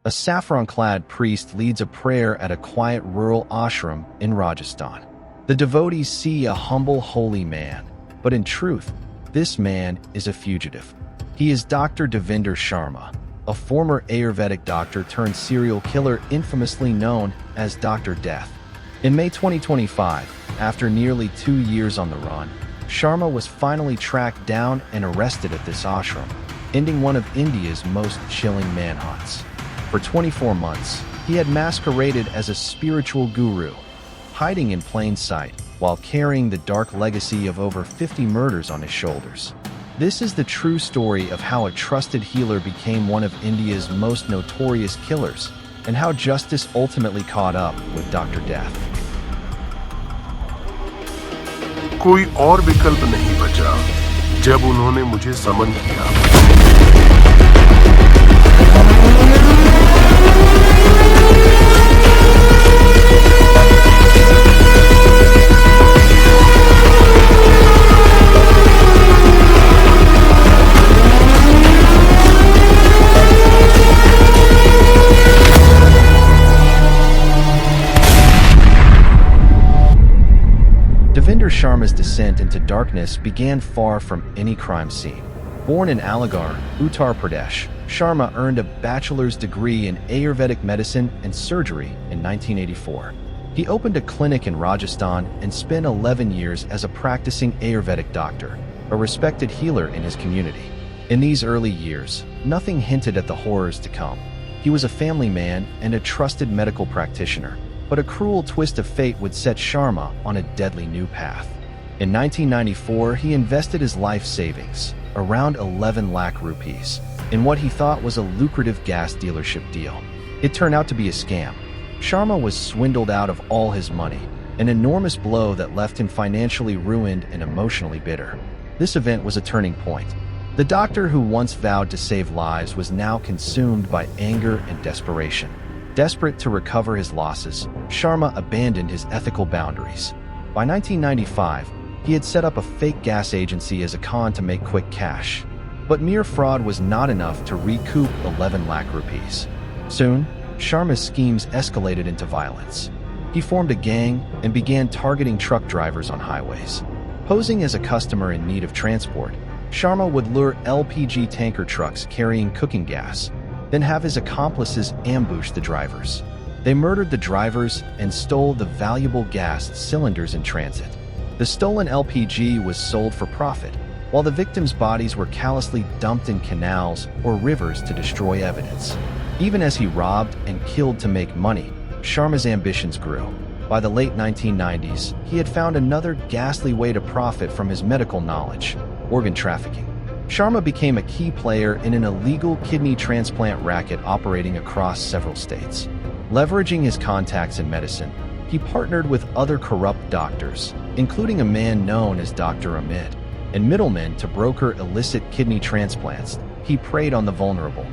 A saffron-clad priest leads a prayer at a quiet rural ashram in Rajasthan. The devotees see a humble, holy man, but in truth, this man is a fugitive. He is Dr. Devender Sharma, a former Ayurvedic doctor turned serial killer infamously known as Dr. Death. In May 2025, after nearly 2 years on the run, Sharma was finally tracked down and arrested at this ashram, ending one of India's most chilling manhunts. For 24 months, he had masqueraded as a spiritual guru, hiding in plain sight while carrying the dark legacy of over 50 murders on his shoulders. This is the true story of how a trusted healer became one of India's most notorious killers, and how justice ultimately caught up with Dr. Death. कोई और विकल्प नहीं बचा जब उन्होंने मुझे समन किया। Devender Sharma's descent into darkness began far from any crime scene. Born in Aligarh, Uttar Pradesh, Sharma earned a bachelor's degree in Ayurvedic medicine and surgery in 1984. He opened a clinic in Rajasthan and spent 11 years as a practicing Ayurvedic doctor, a respected healer in his community. In these early years, nothing hinted at the horrors to come. He was a family man and a trusted medical practitioner, but a cruel twist of fate would set Sharma on a deadly new path. In 1994, he invested his life savings, around 11 lakh rupees, in what he thought was a lucrative gas dealership deal. It turned out to be a scam. Sharma was swindled out of all his money, an enormous blow that left him financially ruined and emotionally bitter. This event was a turning point. The doctor who once vowed to save lives was now consumed by anger and desperation. Desperate to recover his losses, Sharma abandoned his ethical boundaries. By 1995, he had set up a fake gas agency as a con to make quick cash. But mere fraud was not enough to recoup 11 lakh rupees. Soon, Sharma's schemes escalated into violence. He formed a gang and began targeting truck drivers on highways. Posing as a customer in need of transport, Sharma would lure LPG tanker trucks carrying cooking gas, then have his accomplices ambush the drivers. They murdered the drivers and stole the valuable gas cylinders in transit. The stolen LPG was sold for profit, while the victims' bodies were callously dumped in canals or rivers to destroy evidence. Even as he robbed and killed to make money, Sharma's ambitions grew. By the late 1990s, he had found another ghastly way to profit from his medical knowledge: organ trafficking. Sharma became a key player in an illegal kidney transplant racket operating across several states. Leveraging his contacts in medicine, he partnered with other corrupt doctors, including a man known as Dr. Amit, and middlemen to broker illicit kidney transplants. He preyed on the vulnerable.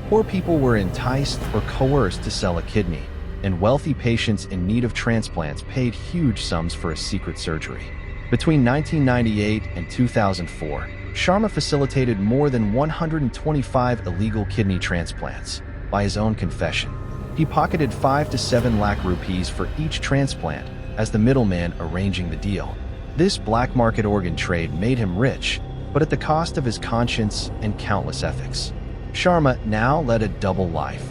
Poor people were enticed or coerced to sell a kidney, and wealthy patients in need of transplants paid huge sums for a secret surgery. Between 1998 and 2004, Sharma facilitated more than 125 illegal kidney transplants. By his own confession, he pocketed 5 to 7 lakh rupees for each transplant as the middleman arranging the deal. This black market organ trade made him rich, but at the cost of his conscience and countless ethics. Sharma now led a double life.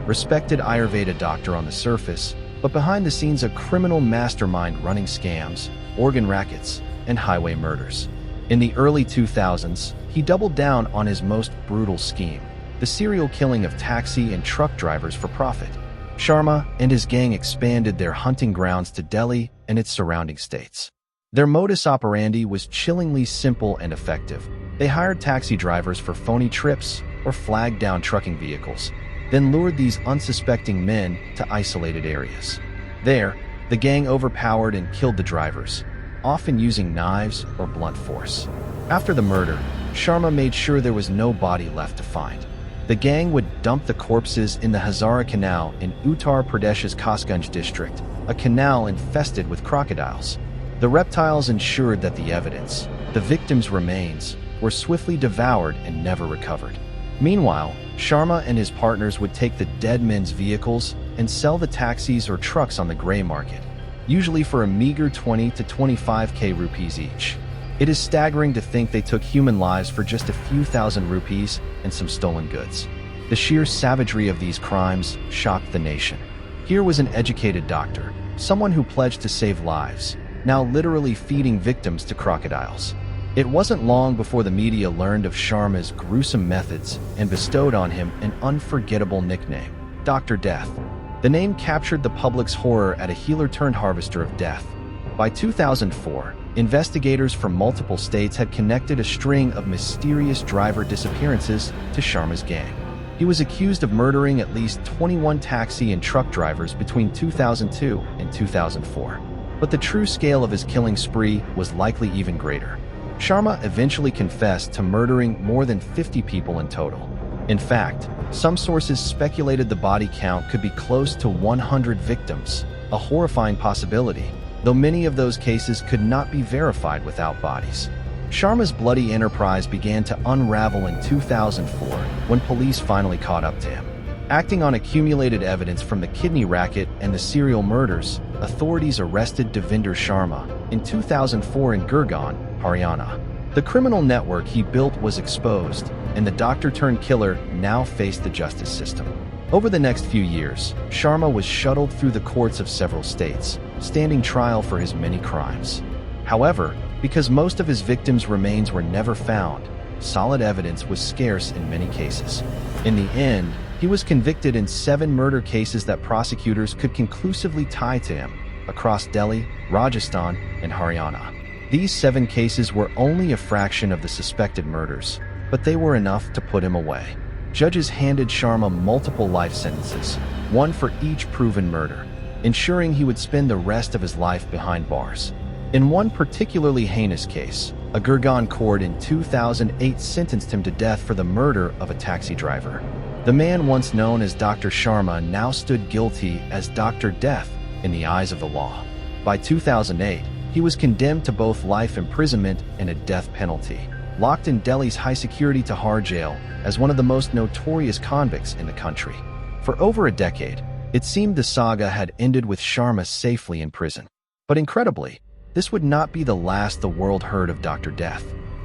Respected Ayurveda doctor on the surface, but behind the scenes a criminal mastermind running scams, organ rackets, and highway murders. In the early 2000s, he doubled down on his most brutal scheme: the serial killing of taxi and truck drivers for profit. Sharma and his gang expanded their hunting grounds to Delhi and its surrounding states. Their modus operandi was chillingly simple and effective. They hired taxi drivers for phony trips or flagged down trucking vehicles, then lured these unsuspecting men to isolated areas. There, the gang overpowered and killed the drivers, often using knives or blunt force. After the murder, Sharma made sure there was no body left to find. The gang would dump the corpses in the Hazara Canal in Uttar Pradesh's Kasganj district, a canal infested with crocodiles. The reptiles ensured that the evidence, the victims' remains, were swiftly devoured and never recovered. Meanwhile, Sharma and his partners would take the dead men's vehicles and sell the taxis or trucks on the gray market, usually for a meager 20 to 25k rupees each. It is staggering to think they took human lives for just a few thousand rupees and some stolen goods. The sheer savagery of these crimes shocked the nation. Here was an educated doctor, someone who pledged to save lives, now literally feeding victims to crocodiles. It wasn't long before the media learned of Sharma's gruesome methods and bestowed on him an unforgettable nickname, Dr. Death. The name captured the public's horror at a healer-turned-harvester of death. By 2004, investigators from multiple states had connected a string of mysterious driver disappearances to Sharma's gang. He was accused of murdering at least 21 taxi and truck drivers between 2002 and 2004. But the true scale of his killing spree was likely even greater. Sharma eventually confessed to murdering more than 50 people in total. In fact, some sources speculated the body count could be close to 100 victims, a horrifying possibility, though many of those cases could not be verified without bodies. Sharma's bloody enterprise began to unravel in 2004 when police finally caught up to him. Acting on accumulated evidence from the kidney racket and the serial murders, authorities arrested Devender Sharma in 2004 in Gurgaon, Haryana. The criminal network he built was exposed, and the doctor-turned-killer now faced the justice system. Over the next few years, Sharma was shuttled through the courts of several states, standing trial for his many crimes. However, because most of his victims' remains were never found, solid evidence was scarce in many cases. In the end, he was convicted in 7 murder cases that prosecutors could conclusively tie to him across Delhi, Rajasthan, and Haryana. These 7 cases were only a fraction of the suspected murders, but they were enough to put him away. Judges handed Sharma multiple life sentences, one for each proven murder, ensuring he would spend the rest of his life behind bars. In one particularly heinous case, a Gurgaon court in 2008 sentenced him to death for the murder of a taxi driver. The man once known as Dr. Sharma now stood guilty as Dr. Death in the eyes of the law. By 2008, he was condemned to both life imprisonment and a death penalty, locked in Delhi's high-security Tihar jail as one of the most notorious convicts in the country. For over a decade, it seemed the saga had ended with Sharma safely in prison. But incredibly, this would not be the last the world heard of Dr. Death.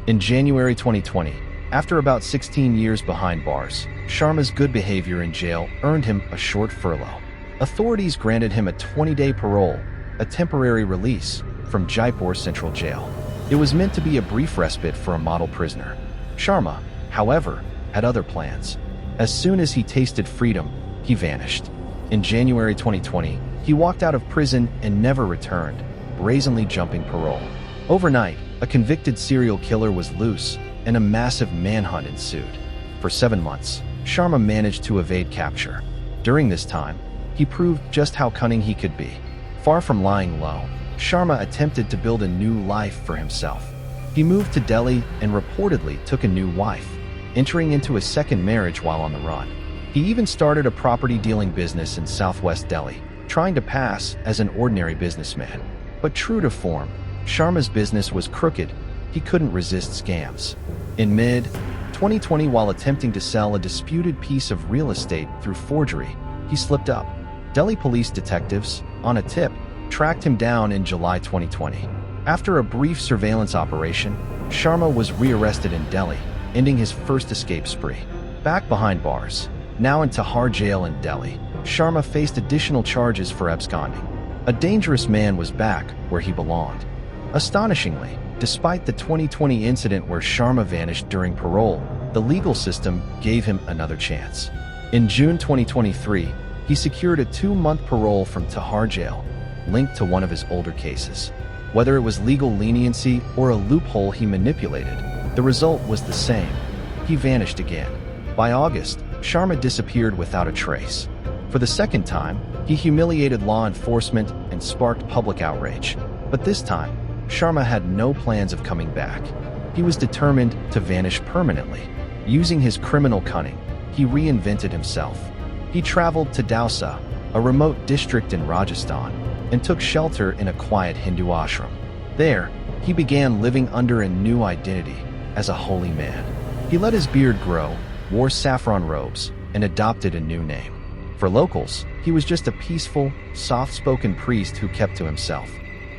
In January 2020, after about 16 years behind bars, Sharma's good behavior in jail earned him a short furlough. Authorities granted him a 20-day parole, a temporary release, from Jaipur Central Jail. It was meant to be a brief respite for a model prisoner. Sharma, however, had other plans. As soon as he tasted freedom, he vanished. In January 2020, he walked out of prison and never returned, brazenly jumping parole. Overnight, a convicted serial killer was loose, and a massive manhunt ensued. For 7 months, Sharma managed to evade capture. During this time, he proved just how cunning he could be. Far from lying low, Sharma attempted to build a new life for himself. He moved to Delhi and reportedly took a new wife, entering into a second marriage while on the run. He even started a property-dealing business in southwest Delhi, trying to pass as an ordinary businessman. But true to form, Sharma's business was crooked. He couldn't resist scams. In mid-2020, while attempting to sell a disputed piece of real estate through forgery, he slipped up. Delhi police detectives, on a tip, tracked him down in July 2020. After a brief surveillance operation, Sharma was rearrested in Delhi, ending his first escape spree. Back behind bars, now in Tihar jail in Delhi, Sharma faced additional charges for absconding. A dangerous man was back where he belonged. Astonishingly, despite the 2020 incident where Sharma vanished during parole, the legal system gave him another chance. In June 2023, he secured a 2-month parole from Tihar jail, linked to one of his older cases. Whether it was legal leniency or a loophole he manipulated, the result was the same. He vanished again. By August, Sharma disappeared without a trace. For the second time, he humiliated law enforcement and sparked public outrage. But this time, Sharma had no plans of coming back. He was determined to vanish permanently. Using his criminal cunning, he reinvented himself. He traveled to Dausa, a remote district in Rajasthan, and took shelter in a quiet Hindu ashram. There, he began living under a new identity, as a holy man. He let his beard grow, wore saffron robes, and adopted a new name. For locals, he was just a peaceful, soft-spoken priest who kept to himself.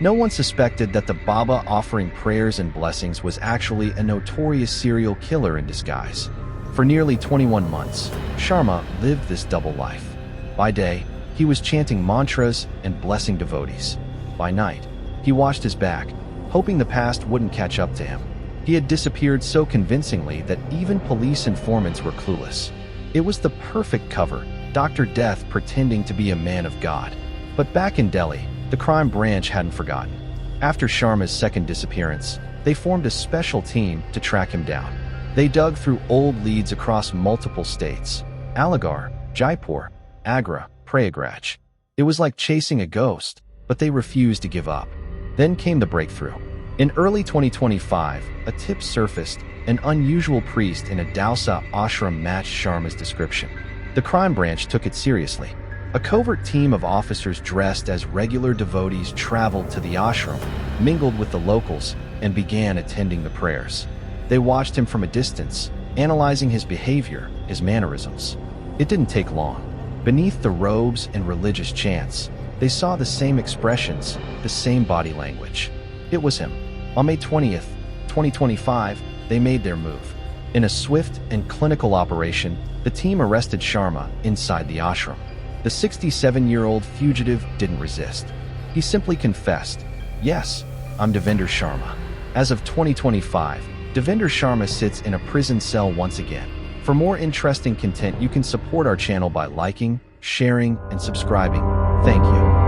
No one suspected that the Baba offering prayers and blessings was actually a notorious serial killer in disguise. For nearly 21 months, Sharma lived this double life. By day, he was chanting mantras and blessing devotees. By night, he watched his back, hoping the past wouldn't catch up to him. He had disappeared so convincingly that even police informants were clueless. It was the perfect cover, Dr. Death pretending to be a man of God. But back in Delhi, the crime branch hadn't forgotten. After Sharma's second disappearance, they formed a special team to track him down. They dug through old leads across multiple states: Aligarh, Jaipur, Agra, Prayagraj. It was like chasing a ghost, but they refused to give up. Then came the breakthrough. In early 2025, a tip surfaced: an unusual priest in a Dausa ashram matched Sharma's description. The crime branch took it seriously. A covert team of officers dressed as regular devotees traveled to the ashram, mingled with the locals, and began attending the prayers. They watched him from a distance, analyzing his behavior, his mannerisms. It didn't take long. Beneath the robes and religious chants, they saw the same expressions, the same body language. It was him. On May 20th, 2025, they made their move. In a swift and clinical operation, the team arrested Sharma inside the ashram. The 67-year-old fugitive didn't resist. He simply confessed, "Yes, I'm Devender Sharma." As of 2025, Devender Sharma sits in a prison cell once again. For more interesting content, you can support our channel by liking, sharing, and subscribing. Thank you.